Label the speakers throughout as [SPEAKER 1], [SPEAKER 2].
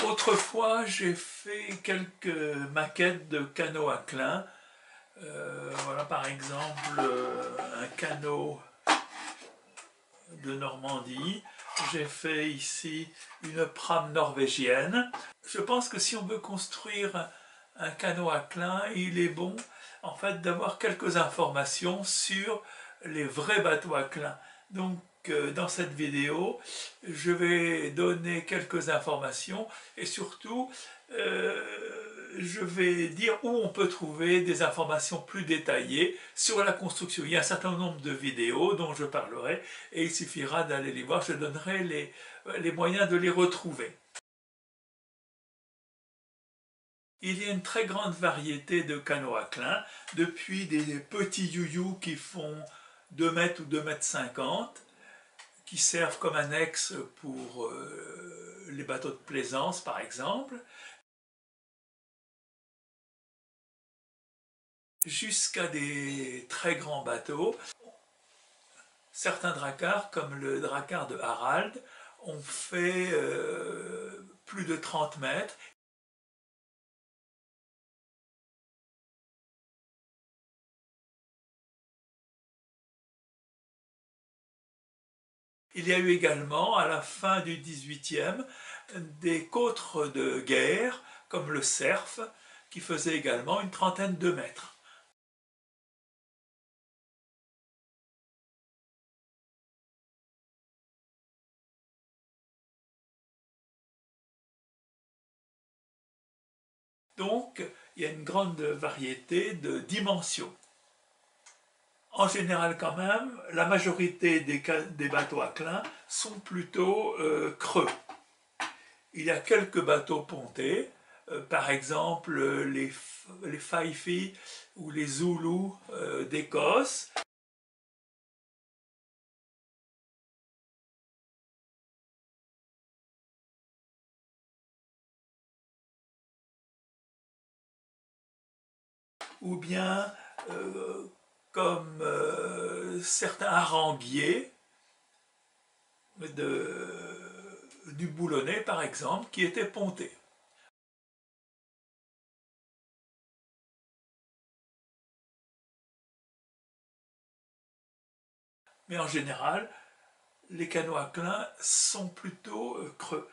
[SPEAKER 1] Autrefois, j'ai fait quelques maquettes de canots à clin. Voilà par exemple un canot de Normandie. J'ai fait ici une prame norvégienne. Je pense que si on veut construire un canot à clin, il est bon en fait d'avoir quelques informations sur les vrais bateaux à clin. Donc dans cette vidéo, je vais donner quelques informations et surtout je vais dire où on peut trouver des informations plus détaillées sur la construction. Il y a un certain nombre de vidéos dont je parlerai et il suffira d'aller les voir. Je donnerai les moyens de les retrouver. Il y a une très grande variété de canots à clin, depuis des petits you-you qui font 2 mètres ou 2 mètres 50, qui servent comme annexe pour les bateaux de plaisance par exemple, jusqu'à des très grands bateaux. Certains dracars, comme le dracar de Harald, ont fait plus de 30 mètres. Il y a eu également, à la fin du XVIIIe, des côtres de guerre, comme le Cerf, qui faisait également une trentaine de mètres. Donc, il y a une grande variété de dimensions. En général, quand même, la majorité des bateaux à clin sont plutôt creux. Il y a quelques bateaux pontés, par exemple les Fife ou les Zoulous d'Écosse. Ou bien comme certains haranguiers du Boulonnais par exemple, qui étaient pontés. Mais en général, les canots à clin sont plutôt creux.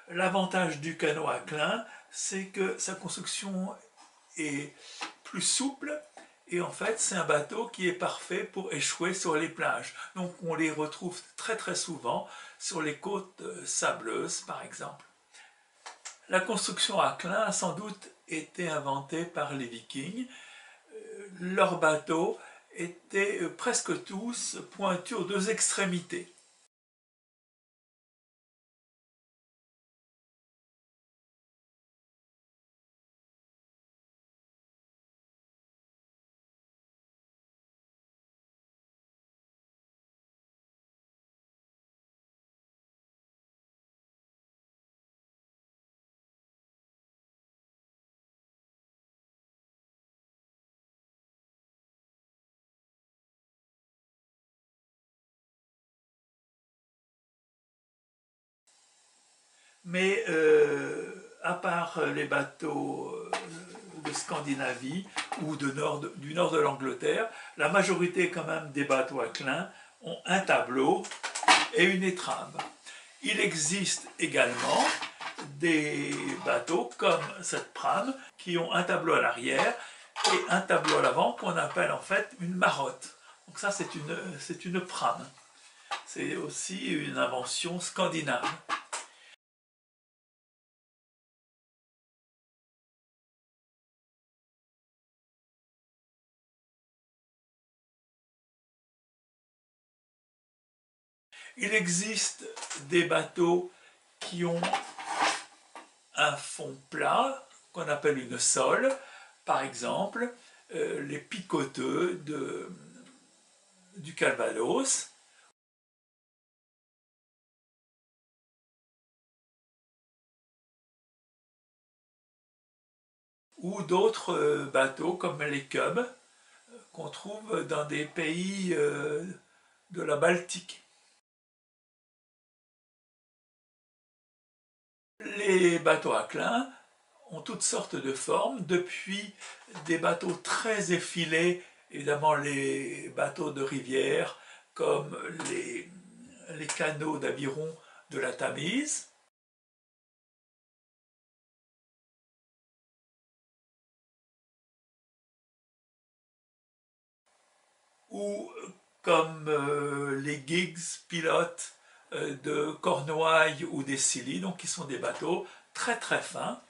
[SPEAKER 1] L'avantage du canot à clin, c'est que sa construction est plus souple et en fait c'est un bateau qui est parfait pour échouer sur les plages. Donc on les retrouve très très souvent sur les côtes sableuses par exemple. La construction à clin a sans doute été inventée par les Vikings. Leurs bateaux étaient presque tous pointus aux 2 extrémités. Mais à part les bateaux de Scandinavie ou du nord de l'Angleterre, la majorité quand même des bateaux à clin ont un tableau et une étrave. Il existe également des bateaux comme cette prame qui ont un tableau à l'arrière et un tableau à l'avant qu'on appelle en fait une marotte. Donc ça c'est une prame. C'est aussi une invention scandinave. Il existe des bateaux qui ont un fond plat, qu'on appelle une sole, par exemple les picoteux du Calvados, ou d'autres bateaux comme les cubs qu'on trouve dans des pays de la Baltique. Les bateaux à clin ont toutes sortes de formes, depuis des bateaux très effilés, évidemment les bateaux de rivière, comme les canaux d'aviron de la Tamise, ou comme les gigs pilotes de Cornouailles ou des Scilly, donc qui sont des bateaux très très fins.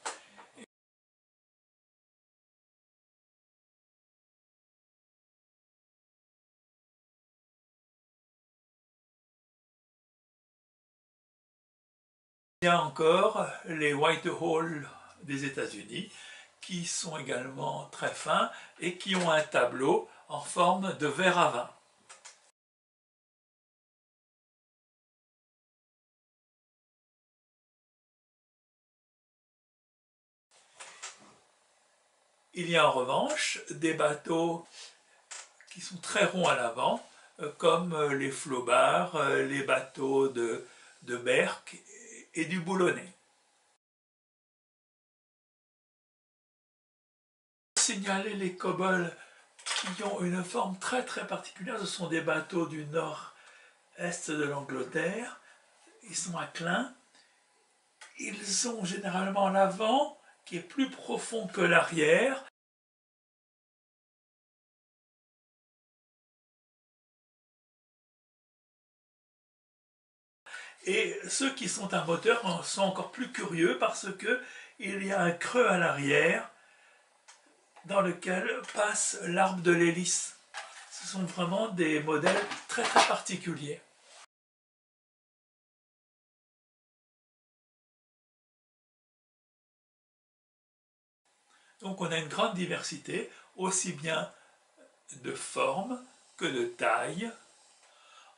[SPEAKER 1] Il y a encore les Whitehall des États-Unis, qui sont également très fins et qui ont un tableau en forme de verre à vin. Il y a en revanche des bateaux qui sont très ronds à l'avant, comme les flobards, les bateaux de Berck et du Boulonnais. Signaler les coboles qui ont une forme très très particulière. Ce sont des bateaux du nord-est de l'Angleterre. Ils sont à clin. Ils ont généralement l'avant qui est plus profond que l'arrière. Et ceux qui sont à moteur sont encore plus curieux parce qu'il y a un creux à l'arrière dans lequel passe l'arbre de l'hélice. Ce sont vraiment des modèles très très particuliers. Donc on a une grande diversité, aussi bien de forme que de taille.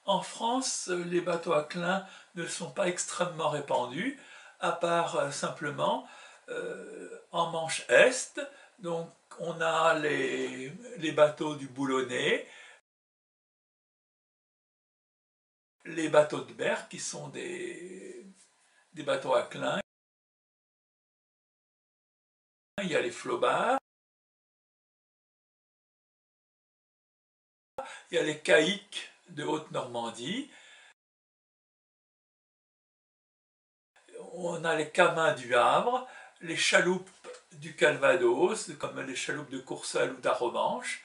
[SPEAKER 1] En France, les bateaux à clin ne sont pas extrêmement répandus, à part simplement en Manche Est. Donc on a les bateaux du Boulonnais, les bateaux de Berck qui sont des bateaux à clin. Il y a les flobards, il y a les caïques de Haute-Normandie, on a les camins du Havre, les chaloupes du Calvados, comme les chaloupes de Courseulles ou d'Arromanches.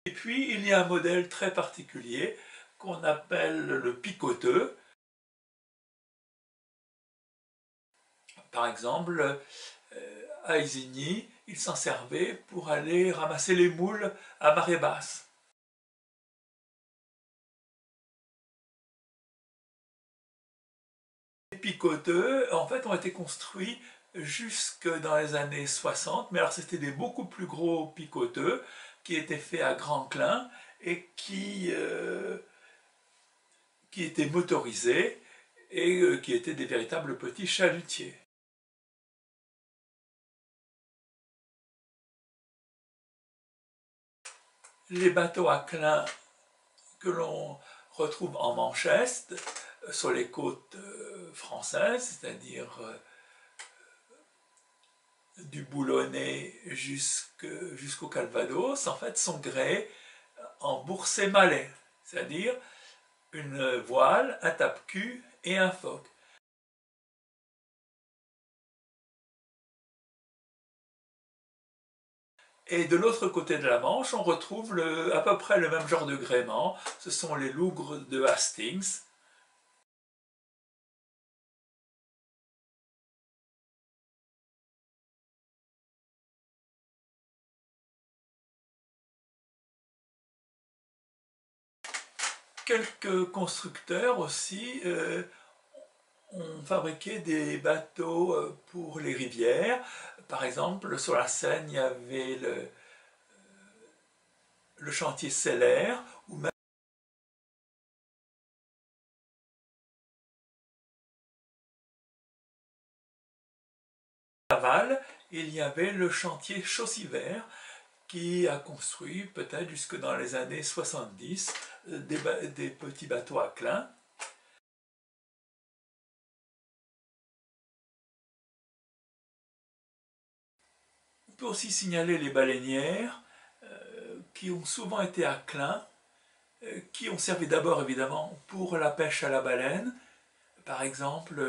[SPEAKER 1] Et puis il y a un modèle très particulier qu'on appelle le picoteux. Par exemple, à Isigny, ils s'en servaient pour aller ramasser les moules à marée basse. Les picoteux, en fait, ont été construits jusque dans les années 60, mais alors c'était des beaucoup plus gros picoteux qui étaient faits à grand clin et qui étaient motorisés et qui étaient des véritables petits chalutiers. Les bateaux à clin que l'on retrouve en Manche Est, sur les côtes françaises, c'est-à-dire du Boulonnais jusqu'au Calvados, en fait, sont gréés en bourset-malais, c'est-à-dire une voile, un tape-cul et un foc. Et de l'autre côté de la Manche, on retrouve à peu près le même genre de gréement. Ce sont les lougres de Hastings. Quelques constructeurs aussi ont fabriqué des bateaux pour les rivières. Par exemple, sur la Seine, il y avait le chantier Seller, ou même à Laval, il y avait le chantier Chaussivert, qui a construit, peut-être jusque dans les années 70, des petits bateaux à clin. On peut aussi signaler les baleinières qui ont souvent été à clin, qui ont servi d'abord évidemment pour la pêche à la baleine. Par exemple,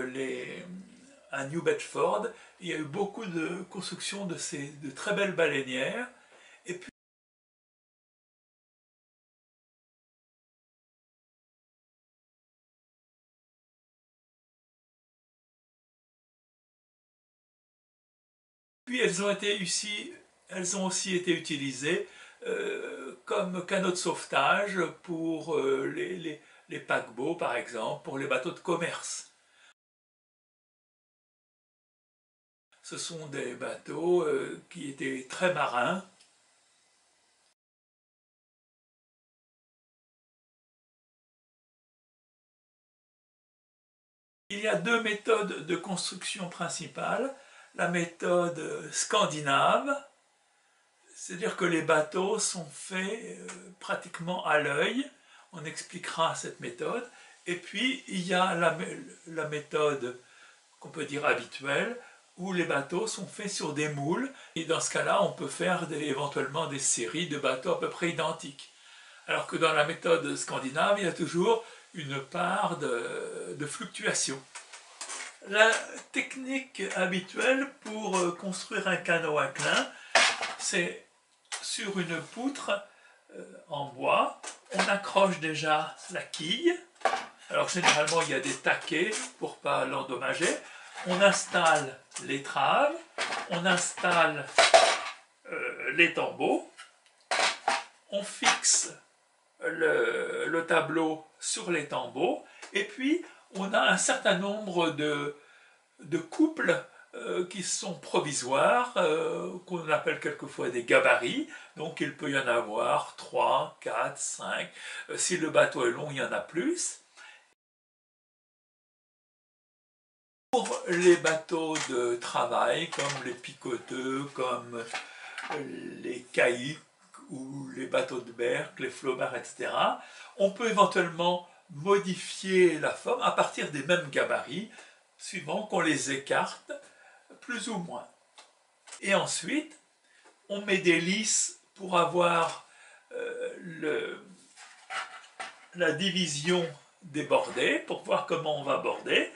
[SPEAKER 1] à New Bedford, il y a eu beaucoup de construction de très belles baleinières. Et puis elles ont aussi été utilisées comme canaux de sauvetage pour les paquebots, par exemple, pour les bateaux de commerce. Ce sont des bateaux qui étaient très marins. Il y a deux méthodes de construction principales. La méthode scandinave, c'est-à-dire que les bateaux sont faits pratiquement à l'œil. On expliquera cette méthode. Et puis, il y a la méthode qu'on peut dire habituelle, où les bateaux sont faits sur des moules. Et dans ce cas-là, on peut faire éventuellement des séries de bateaux à peu près identiques. Alors que dans la méthode scandinave, il y a toujours une part de fluctuation. La technique habituelle pour construire un canot à clin, c'est sur une poutre en bois, on accroche déjà la quille. Alors généralement il y a des taquets pour ne pas l'endommager. On installe l'étrave, on installe les tambours, on fixe le tableau sur les tambours, et puis on a un certain nombre de couples qui sont provisoires, qu'on appelle quelquefois des gabarits. Donc il peut y en avoir 3, 4, 5. Si le bateau est long, il y en a plus. Pour les bateaux de travail, comme les picoteux, comme les caïques ou les bateaux de bergue, les flobards, etc., on peut éventuellement modifier la forme à partir des mêmes gabarits, suivant qu'on les écarte plus ou moins. Et ensuite, on met des lisses pour avoir la division des bordées, pour voir comment on va border.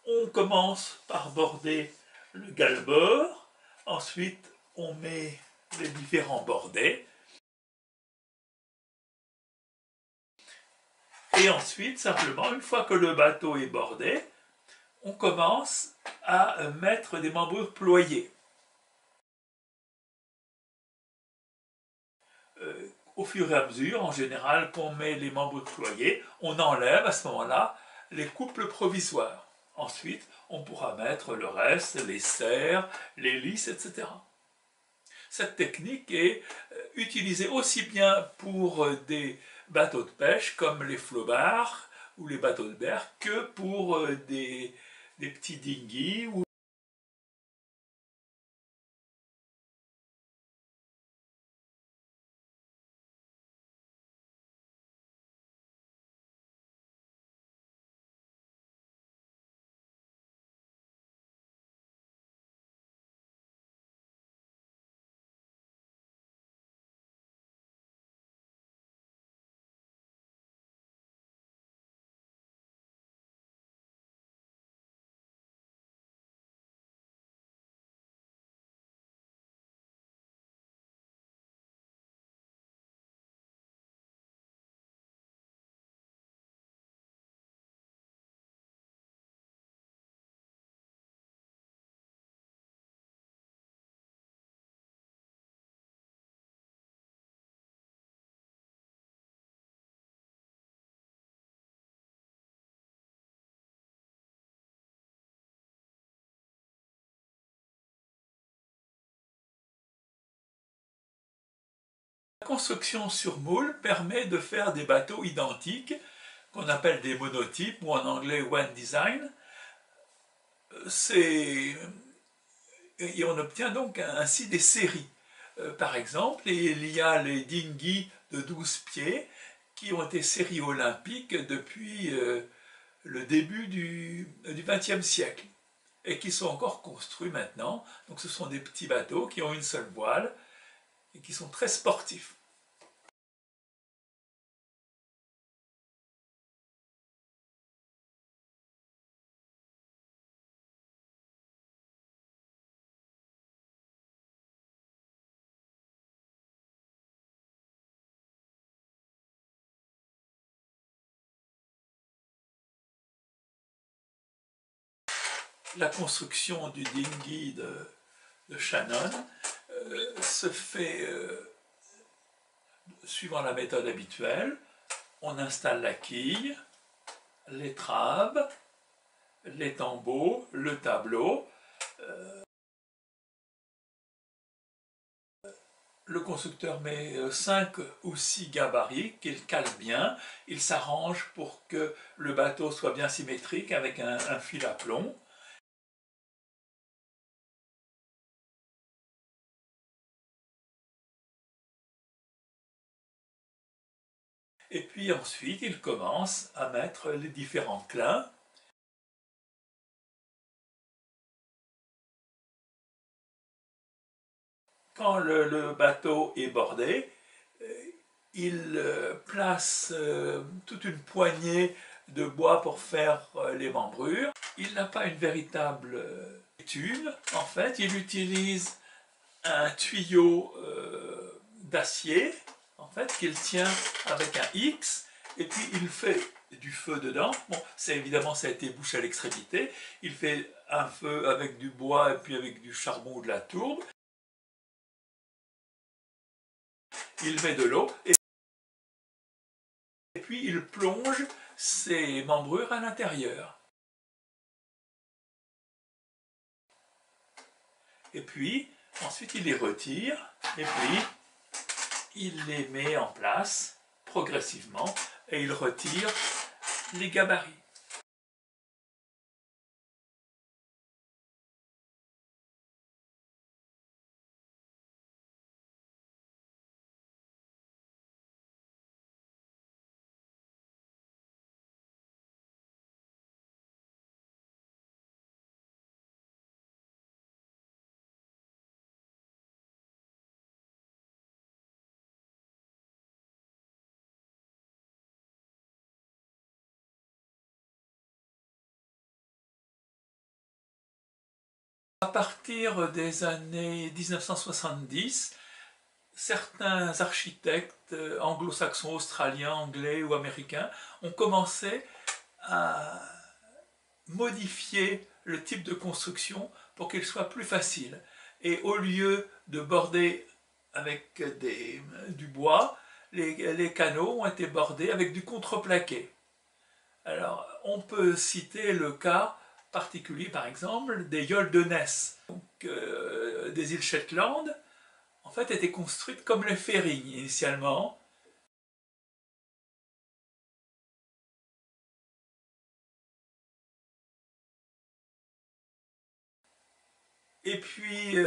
[SPEAKER 1] On commence par border le galbord, ensuite on met les différents bordets, et ensuite, simplement, une fois que le bateau est bordé, on commence à mettre des membrures ployées. Au fur et à mesure, en général, qu'on met les membrures ployées, on enlève à ce moment-là les couples provisoires. Ensuite, on pourra mettre le reste, les serres, les lisses, etc. Cette technique est utilisée aussi bien pour des bateaux de pêche comme les flobards ou les bateaux de bergue que pour des petits dinghies. La construction sur moule permet de faire des bateaux identiques, qu'on appelle des monotypes, ou en anglais one design. Et on obtient donc ainsi des séries. par exemple, il y a les dinghies de 12 pieds qui ont été séries olympiques depuis le début du XXe siècle et qui sont encore construits maintenant. Donc ce sont des petits bateaux qui ont une seule voile et qui sont très sportifs. La construction du dinghy de Shannon se fait suivant la méthode habituelle. On installe la quille, l'étrave, les tambours, le tableau. Le constructeur met 5 ou 6 gabarits qu'il cale bien. Il s'arrange pour que le bateau soit bien symétrique avec un fil à plomb. Et puis ensuite, il commence à mettre les différents clins. Quand le bateau est bordé, il place toute une poignée de bois pour faire les membrures. Il n'a pas une véritable tube. En fait, il utilise un tuyau d'acier en fait, qu'il tient avec un X, et puis il fait du feu dedans. Bon, évidemment, ça a été bouché à l'extrémité. Il fait un feu avec du bois et puis avec du charbon ou de la tourbe. Il met de l'eau et puis il plonge ses membrures à l'intérieur. Et puis, ensuite, il les retire et puis il les met en place progressivement et il retire les gabarits. À partir des années 1970, certains architectes anglo-saxons, australiens, anglais ou américains ont commencé à modifier le type de construction pour qu'il soit plus facile. Et au lieu de border avec du bois, les canaux ont été bordés avec du contreplaqué. Alors, on peut citer le cas particulier, par exemple, des yoles de Ness, des îles Shetland, en fait, étaient construites comme les ferries initialement. Et puis,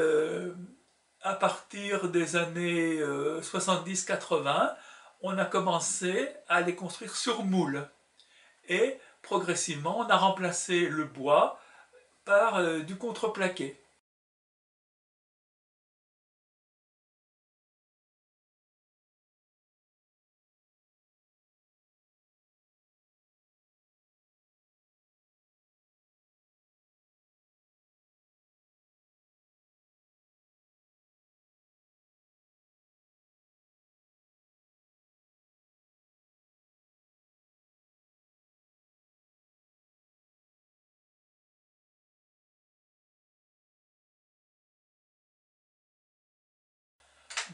[SPEAKER 1] à partir des années 70-80, on a commencé à les construire sur moule. Et progressivement, on a remplacé le bois par du contreplaqué.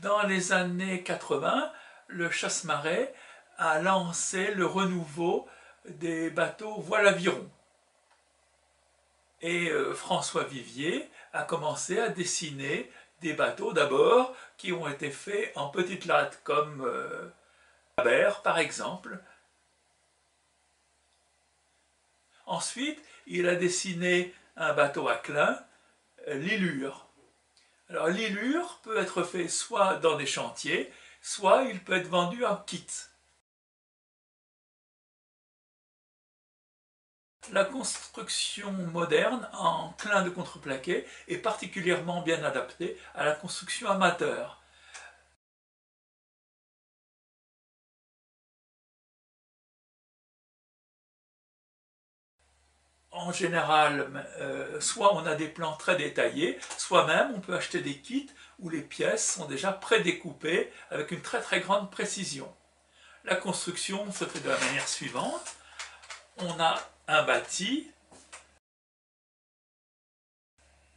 [SPEAKER 1] Dans les années 80, le Chasse-Marée a lancé le renouveau des bateaux voile-aviron. Et François Vivier a commencé à dessiner des bateaux d'abord qui ont été faits en petites lattes comme Faber par exemple. Ensuite, il a dessiné un bateau à clin, l'Illure. Alors l'ilure peut être fait soit dans des chantiers, soit il peut être vendu en kit. La construction moderne en clin de contreplaqué est particulièrement bien adaptée à la construction amateur. En général, soit on a des plans très détaillés, soit même on peut acheter des kits où les pièces sont déjà prédécoupées avec une très grande précision. La construction se fait de la manière suivante. On a un bâti,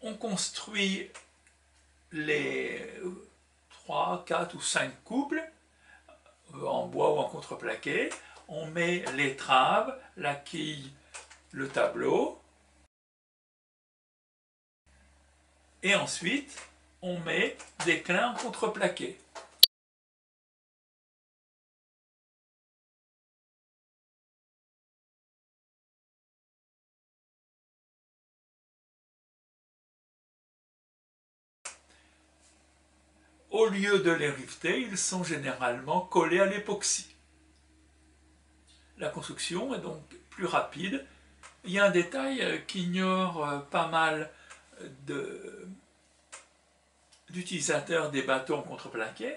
[SPEAKER 1] on construit les 3, 4 ou 5 couples en bois ou en contreplaqué, on met l'étrave, la quille, le tableau, et ensuite on met des clins en contreplaqué. Au lieu de les riveter, ils sont généralement collés à l'époxy. La construction est donc plus rapide. Il y a un détail qu'ignore pas mal d'utilisateurs des bateaux en contreplaqué,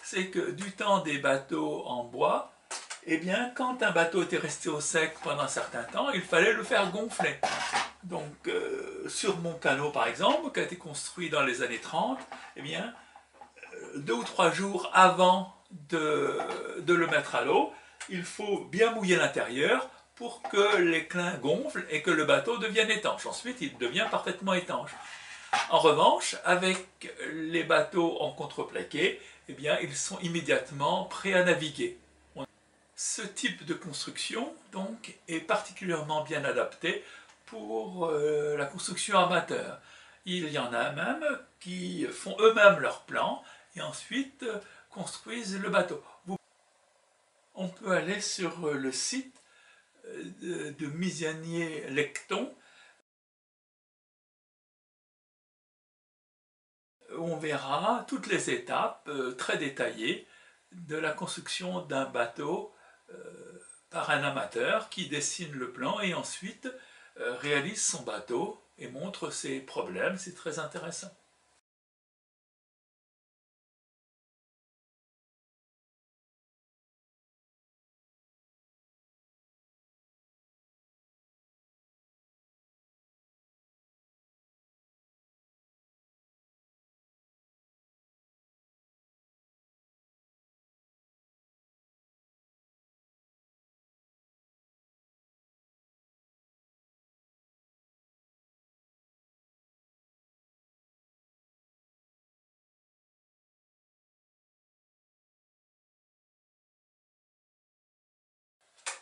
[SPEAKER 1] c'est que du temps des bateaux en bois, eh bien, quand un bateau était resté au sec pendant un certain temps, il fallait le faire gonfler. Donc, sur mon canot, par exemple, qui a été construit dans les années 30, eh bien, 2 ou 3 jours avant de le mettre à l'eau, il faut bien mouiller l'intérieur pour que les clins gonflent et que le bateau devienne étanche. Ensuite, il devient parfaitement étanche. En revanche, avec les bateaux en contreplaqué, eh bien, ils sont immédiatement prêts à naviguer. Ce type de construction, donc, est particulièrement bien adapté pour la construction amateur. Il y en a même qui font eux-mêmes leurs plans et ensuite construisent le bateau. On peut aller sur le site de Misanier-Lecton. On verra toutes les étapes très détaillées de la construction d'un bateau par un amateur qui dessine le plan et ensuite réalise son bateau et montre ses problèmes. C'est très intéressant.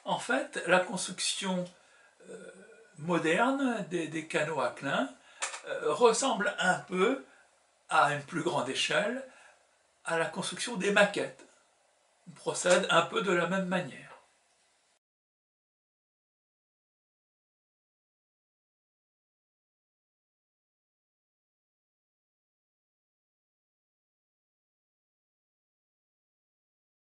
[SPEAKER 1] En fait, la construction moderne des canots à clin ressemble un peu, à une plus grande échelle, à la construction des maquettes. On procède un peu de la même manière.